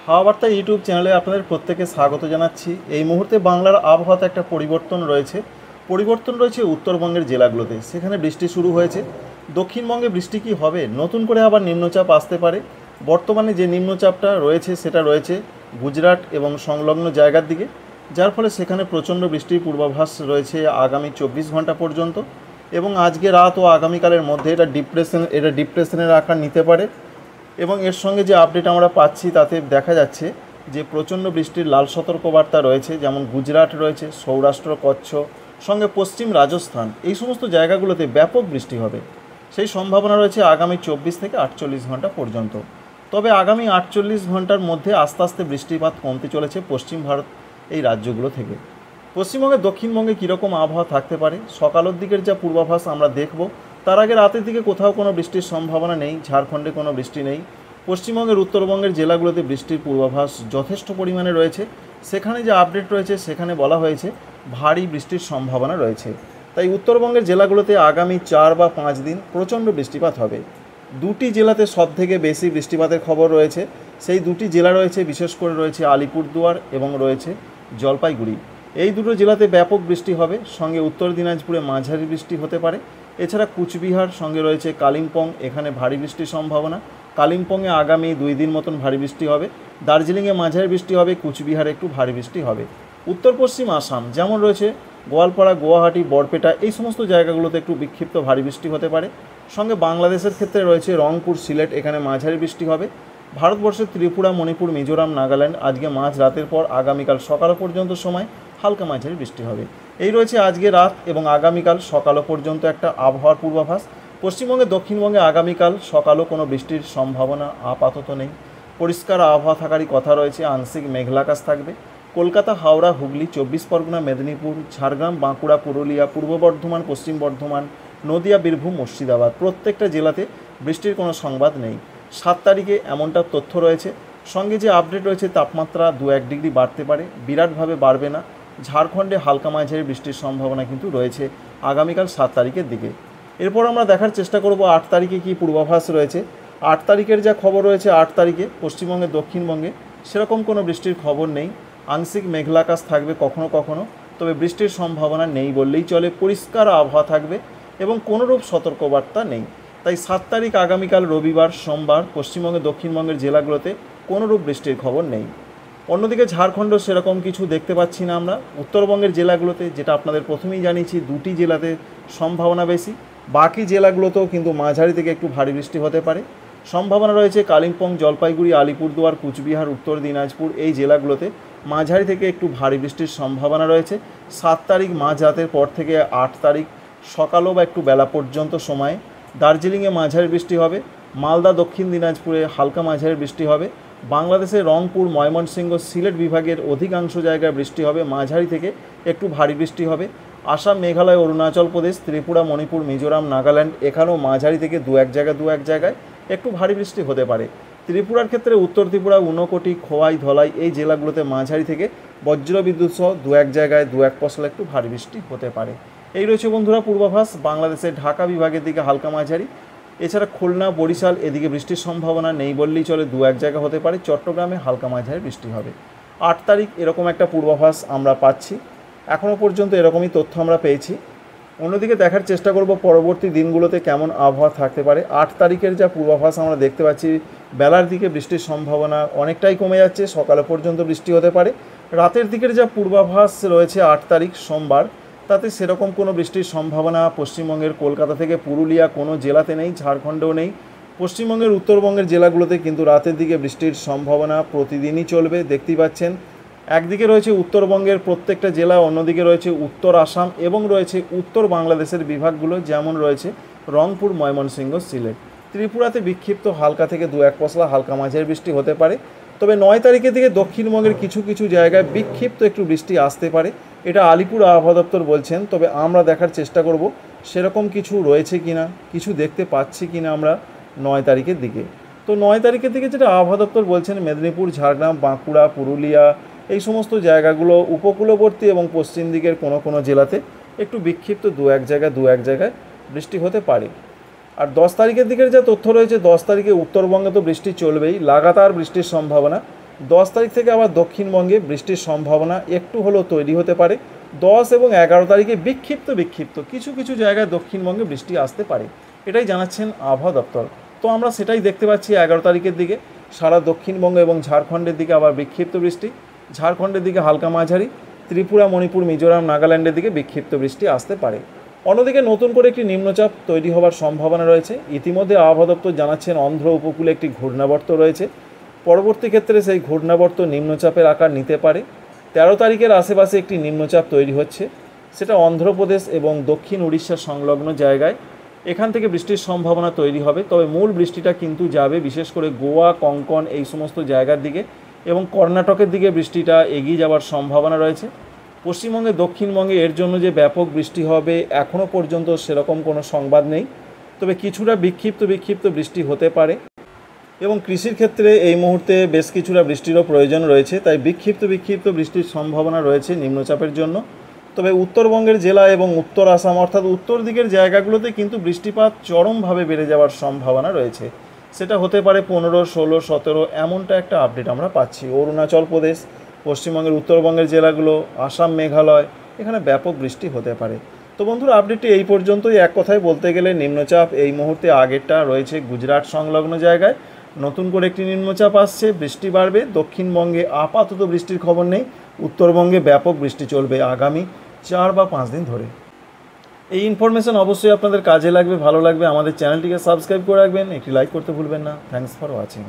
হাওয়া বার্তা ইউটিউব চ্যানেলে আপনাদের প্রত্যেকে স্বাগত জানাচ্ছি। এই মুহূর্তে বাংলার আবহাওয়াতে একটা পরিবর্তন রয়েছে উত্তরবঙ্গের জেলাগুলোতে। সেখানে বৃষ্টি শুরু হয়েছে। দক্ষিণবঙ্গে বৃষ্টি কি হবে? নতুন করে আবার নিম্নচাপ আসতে পারে। বর্তমানে যে নিম্নচাপটা রয়েছে সেটা রয়েছে গুজরাট এবং সংলগ্ন জায়গার দিকে, যার ফলে সেখানে প্রচণ্ড বৃষ্টির পূর্বাভাস রয়েছে আগামী 24 ঘন্টা পর্যন্ত। এবং আজকে রাত ও আগামীকালের মধ্যে এটা ডিপ্রেশনের আকার নিতে পারে। এবং এর সঙ্গে যে আপডেট আমরা পাচ্ছি তাতে দেখা যাচ্ছে যে প্রচণ্ড বৃষ্টির লাল সতর্কবার্তা রয়েছে, যেমন গুজরাট রয়েছে, সৌরাষ্ট্র, কচ্ছ, সঙ্গে পশ্চিম রাজস্থান, এই সমস্ত জায়গাগুলোতে ব্যাপক বৃষ্টি হবে। সেই সম্ভাবনা রয়েছে আগামী 24 থেকে 48 ঘন্টা পর্যন্ত। তবে আগামী 48 ঘন্টার মধ্যে আস্তে আস্তে বৃষ্টিপাত কমতে চলেছে পশ্চিম ভারত এই রাজ্যগুলো থেকে। পশ্চিমবঙ্গে দক্ষিণবঙ্গে কীরকম আবহাওয়া থাকতে পারে সকালের দিকের যা পূর্বাভাস আমরা দেখব। তার আগে রাতের দিকে কোথাও কোনো বৃষ্টির সম্ভাবনা নেই, ঝাড়খণ্ডে কোনো বৃষ্টি নেই। পশ্চিমবঙ্গের উত্তরবঙ্গের জেলাগুলোতে বৃষ্টির পূর্বাভাস যথেষ্ট পরিমাণে রয়েছে। সেখানে যে আপডেট রয়েছে সেখানে বলা হয়েছে ভারী বৃষ্টির সম্ভাবনা রয়েছে। তাই উত্তরবঙ্গের জেলাগুলোতে আগামী 4 বা 5 দিন প্রচণ্ড বৃষ্টিপাত হবে। দুটি জেলাতে সবথেকে বেশি বৃষ্টিপাতের খবর রয়েছে। সেই দুটি জেলা রয়েছে, বিশেষ করে রয়েছে আলিপুরদুয়ার এবং রয়েছে জলপাইগুড়ি। এই দুটো জেলাতে ব্যাপক বৃষ্টি হবে, সঙ্গে উত্তর দিনাজপুরে মাঝারি বৃষ্টি হতে পারে। এছাড়া কুচবিহার, সঙ্গে রয়েছে কালিম্পং, এখানে ভারী বৃষ্টির সম্ভাবনা। কালিম্পংয়ে আগামী 2 দিন মতন ভারী বৃষ্টি হবে। দার্জিলিংয়ে মাঝারি বৃষ্টি হবে, কুচবিহারে একটু ভারী বৃষ্টি হবে। উত্তর পশ্চিম আসাম যেমন রয়েছে গোয়ালপাড়া, গুয়াহাটি, বরপেটা, এই সমস্ত জায়গাগুলোতে একটু বিক্ষিপ্ত ভারী বৃষ্টি হতে পারে। সঙ্গে বাংলাদেশের ক্ষেত্রে রয়েছে রংপুর, সিলেট, এখানে মাঝারি বৃষ্টি হবে। ভারতবর্ষের ত্রিপুরা, মণিপুর, মিজোরাম, নাগাল্যান্ড আজকে মাঝ রাতের পর আগামীকাল সকাল পর্যন্ত সময় হালকা মাঝারি বৃষ্টি হবে। এই রয়েছে আজকে রাত এবং আগামীকাল সকালও পর্যন্ত একটা আবহাওয়ার পূর্বাভাস। পশ্চিমবঙ্গে দক্ষিণবঙ্গে আগামীকাল সকালও কোনো বৃষ্টির সম্ভাবনা আপাতত নেই। পরিষ্কার আবহাওয়া থাকারই কথা রয়েছে, আংশিক মেঘলাকাশ থাকবে। কলকাতা, হাওড়া, হুগলি, 24 পরগনা, মেদিনীপুর, ঝাড়গ্রাম, বাঁকুড়া, পুরুলিয়া, পূর্ব বর্ধমান, পশ্চিম বর্ধমান, নদিয়া, বীরভূম, মুর্শিদাবাদ প্রত্যেকটা জেলাতে বৃষ্টির কোনো সংবাদ নেই। 7 তারিখে এমনটা তথ্য রয়েছে। সঙ্গে যে আপডেট রয়েছে তাপমাত্রা 2-1 ডিগ্রি বাড়তে পারে, বিরাটভাবে বাড়বে না। ঝাড়খণ্ডে হালকা মাঝারি বৃষ্টির সম্ভাবনা কিন্তু রয়েছে আগামীকাল 7 তারিখের দিকে। এরপর আমরা দেখার চেষ্টা করব 8 তারিখে কী পূর্বাভাস রয়েছে। 8 তারিখের যা খবর রয়েছে, 8 তারিখে পশ্চিমবঙ্গে দক্ষিণবঙ্গে সেরকম কোনো বৃষ্টির খবর নেই। আংশিক মেঘলাকাশ থাকবে কখনো কখনো, তবে বৃষ্টির সম্ভাবনা নেই বললেই চলে। পরিষ্কার আবহাওয়া থাকবে এবং কোনোরূপ সতর্কবার্তা নেই। তাই 7 তারিখ আগামীকাল রবিবার, সোমবার পশ্চিমবঙ্গে দক্ষিণবঙ্গের জেলাগুলোতে কোনোরূপ বৃষ্টির খবর নেই। অন্যদিকে ঝাড়খণ্ড সেরকম কিছু দেখতে পাচ্ছি না আমরা। উত্তরবঙ্গের জেলাগুলোতে, যেটা আপনাদের প্রথমেই জানিয়েছি, দুটি জেলাতে সম্ভাবনা বেশি। বাকি জেলাগুলোতেও কিন্তু মাঝারি থেকে একটু ভারী বৃষ্টি হতে পারে। সম্ভাবনা রয়েছে কালিম্পং, জলপাইগুড়ি, আলিপুরদুয়ার, কুচবিহার, উত্তর দিনাজপুর, এই জেলাগুলোতে মাঝারি থেকে একটু ভারী বৃষ্টির সম্ভাবনা রয়েছে 7 তারিখ মাঝরাতের পর থেকে 8 তারিখ সকালও বা একটু বেলা পর্যন্ত সময়ে। দার্জিলিংয়ে মাঝারি বৃষ্টি হবে। মালদা, দক্ষিণ দিনাজপুরে হালকা মাঝারি বৃষ্টি হবে। বাংলাদেশের রংপুর, ময়মনসিংহ, সিলেট বিভাগের অধিকাংশ জায়গায় বৃষ্টি হবে, মাঝারি থেকে একটু ভারী বৃষ্টি হবে। আসাম, মেঘালয়, অরুণাচল প্রদেশ, ত্রিপুরা, মণিপুর, মিজোরাম, নাগাল্যান্ড, এখানেও মাঝারি থেকে দু এক জায়গায় একটু ভারী বৃষ্টি হতে পারে। ত্রিপুরার ক্ষেত্রে উত্তর ত্রিপুরা, ঊনকোটি, খোয়াই, ধলাই, এই জেলাগুলোতে মাঝারি থেকে বজ্রবিদ্যুৎ সহ দু এক জায়গায় 2-1 পশলা একটু ভারী বৃষ্টি হতে পারে। এই রয়েছে বন্ধুরা পূর্বাভাস। বাংলাদেশের ঢাকা বিভাগের দিকে হালকা মাঝারি, এছাড়া খুলনা, বরিশাল এদিকে বৃষ্টির সম্ভাবনা নেই বললেই চলে, 2-1 জায়গা হতে পারে। চট্টগ্রামে হালকা মাঝারি বৃষ্টি হবে। 8 তারিখ এরকম একটা পূর্বাভাস আমরা পাচ্ছি। এখনও পর্যন্ত এরকমই তথ্য আমরা পেয়েছি। অন্যদিকে দেখার চেষ্টা করব পরবর্তী দিনগুলোতে কেমন আবহাওয়া থাকতে পারে। 8 তারিখের যা পূর্বাভাস আমরা দেখতে পাচ্ছি, বেলার দিকে বৃষ্টির সম্ভাবনা অনেকটাই কমে যাচ্ছে, সকালে পর্যন্ত বৃষ্টি হতে পারে। রাতের দিকের যা পূর্বাভাস রয়েছে 8 তারিখ সোমবার, তাতে সেরকম কোনো বৃষ্টির সম্ভাবনা পশ্চিমবঙ্গের কলকাতা থেকে পুরুলিয়া কোনো জেলাতে নেই, ঝাড়খণ্ডেও নেই। পশ্চিমবঙ্গের উত্তরবঙ্গের জেলাগুলোতে কিন্তু রাতের দিকে বৃষ্টির সম্ভাবনা প্রতিদিনই চলবে, দেখতেই পাচ্ছেন। একদিকে রয়েছে উত্তরবঙ্গের প্রত্যেকটা জেলা, অন্যদিকে রয়েছে উত্তর আসাম এবং রয়েছে উত্তর বাংলাদেশের বিভাগগুলো, যেমন রয়েছে রংপুর, ময়মনসিংহ, সিলেট। ত্রিপুরাতে বিক্ষিপ্ত হালকা থেকে 2-1 পশলা হালকা মাঝারি বৃষ্টি হতে পারে। তবে 9 তারিখের দিকে দক্ষিণবঙ্গের কিছু কিছু জায়গায় বিক্ষিপ্ত একটু বৃষ্টি আসতে পারে, এটা আলিপুর আবহাওয়া দপ্তর বলছেন। তবে আমরা দেখার চেষ্টা করব সেরকম কিছু রয়েছে কিনা, কিছু দেখতে পাচ্ছি কিনা আমরা 9 তারিখের দিকে। তো 9 তারিখের দিকে যেটা আবহাওয়া দপ্তর বলছেন, মেদিনীপুর, ঝাড়গ্রাম, বাঁকুড়া, পুরুলিয়া, এই সমস্ত জায়গাগুলো উপকূলবর্তী এবং পশ্চিম দিকের কোনো কোনো জেলাতে একটু বিক্ষিপ্ত 2-1 জায়গায় বৃষ্টি হতে পারে। আর 10 তারিখের দিকের যা তথ্য রয়েছে, 10 তারিখে উত্তরবঙ্গে তো বৃষ্টি চলবেই, লাগাতার বৃষ্টির সম্ভাবনা। 10 তারিখ থেকে আবার দক্ষিণবঙ্গে বৃষ্টির সম্ভাবনা একটু হলেও তৈরি হতে পারে। 10 এবং 11 তারিখে বিক্ষিপ্ত কিছু কিছু জায়গায় দক্ষিণবঙ্গে বৃষ্টি আসতে পারে, এটাই জানাচ্ছেন আবহাওয়া দপ্তর। তো আমরা সেটাই দেখতে পাচ্ছি 11 তারিখের দিকে সারা দক্ষিণবঙ্গ এবং ঝাড়খণ্ডের দিকে আবার বিক্ষিপ্ত বৃষ্টি, ঝাড়খণ্ডের দিকে হালকা মাঝারি, ত্রিপুরা, মণিপুর, মিজোরাম, নাগাল্যান্ডের দিকে বিক্ষিপ্ত বৃষ্টি আসতে পারে। অন্যদিকে নতুন করে একটি নিম্নচাপ তৈরি হওয়ার সম্ভাবনা রয়েছে। ইতিমধ্যে আবহাওয়া দপ্তর জানাচ্ছেন অন্ধ্র উপকূলে একটি ঘূর্ণাবর্ত রয়েছে। পরবর্তী ক্ষেত্রে সেই ঘূর্ণাবর্ত নিম্নচাপের আকার নিতে পারে। 13 তারিখের আশেপাশে একটি নিম্নচাপ তৈরি হচ্ছে, সেটা অন্ধ্রপ্রদেশ এবং দক্ষিণ উড়িষ্যা সংলগ্ন জায়গায়। এখান থেকে বৃষ্টির সম্ভাবনা তৈরি হবে, তবে মূল বৃষ্টিটা কিন্তু যাবে বিশেষ করে গোয়া, কঙ্কন এই সমস্ত জায়গার দিকে, এবং কর্ণাটকের দিকে বৃষ্টিটা এগিয়ে যাওয়ার সম্ভাবনা রয়েছে। পশ্চিমবঙ্গে, দক্ষিণবঙ্গে এর জন্য যে ব্যাপক বৃষ্টি হবে এখনও পর্যন্ত সেরকম কোনো সংবাদ নেই, তবে কিছুটা বিক্ষিপ্ত বৃষ্টি হতে পারে। এবং কৃষির ক্ষেত্রে এই মুহূর্তে বেশ কিছুটা বৃষ্টিরও প্রয়োজন রয়েছে, তাই বিক্ষিপ্ত বৃষ্টির সম্ভাবনা রয়েছে নিম্নচাপের জন্য। তবে উত্তরবঙ্গের জেলা এবং উত্তর আসাম অর্থাৎ উত্তর দিকের জায়গাগুলোতে কিন্তু বৃষ্টিপাত চরমভাবে বেড়ে যাওয়ার সম্ভাবনা রয়েছে। সেটা হতে পারে 15, 16, 17 এমনটা একটা আপডেট আমরা পাচ্ছি। অরুণাচল প্রদেশ, পশ্চিমবঙ্গের উত্তরবঙ্গের জেলাগুলো, আসাম, মেঘালয়, এখানে ব্যাপক বৃষ্টি হতে পারে। তো বন্ধুরা, আপডেটটি এই পর্যন্তই। এক কথায় বলতে গেলে নিম্নচাপ এই মুহূর্তে আগেরটা রয়েছে গুজরাট সংলগ্ন জায়গায়, নতুন করে একটি নিম্নচাপ আসছে, বৃষ্টি বাড়বে। দক্ষিণবঙ্গে আপাতত বৃষ্টির খবর নেই, উত্তরবঙ্গে ব্যাপক বৃষ্টি চলবে আগামী 4 বা 5 দিন ধরে। এই ইনফরমেশন অবশ্যই আপনাদের কাজে লাগবে, ভালো লাগবে। আমাদের চ্যানেলটিকে সাবস্ক্রাইব করে রাখবেন, একটি লাইক করতে ভুলবেন না। Thanks for watching.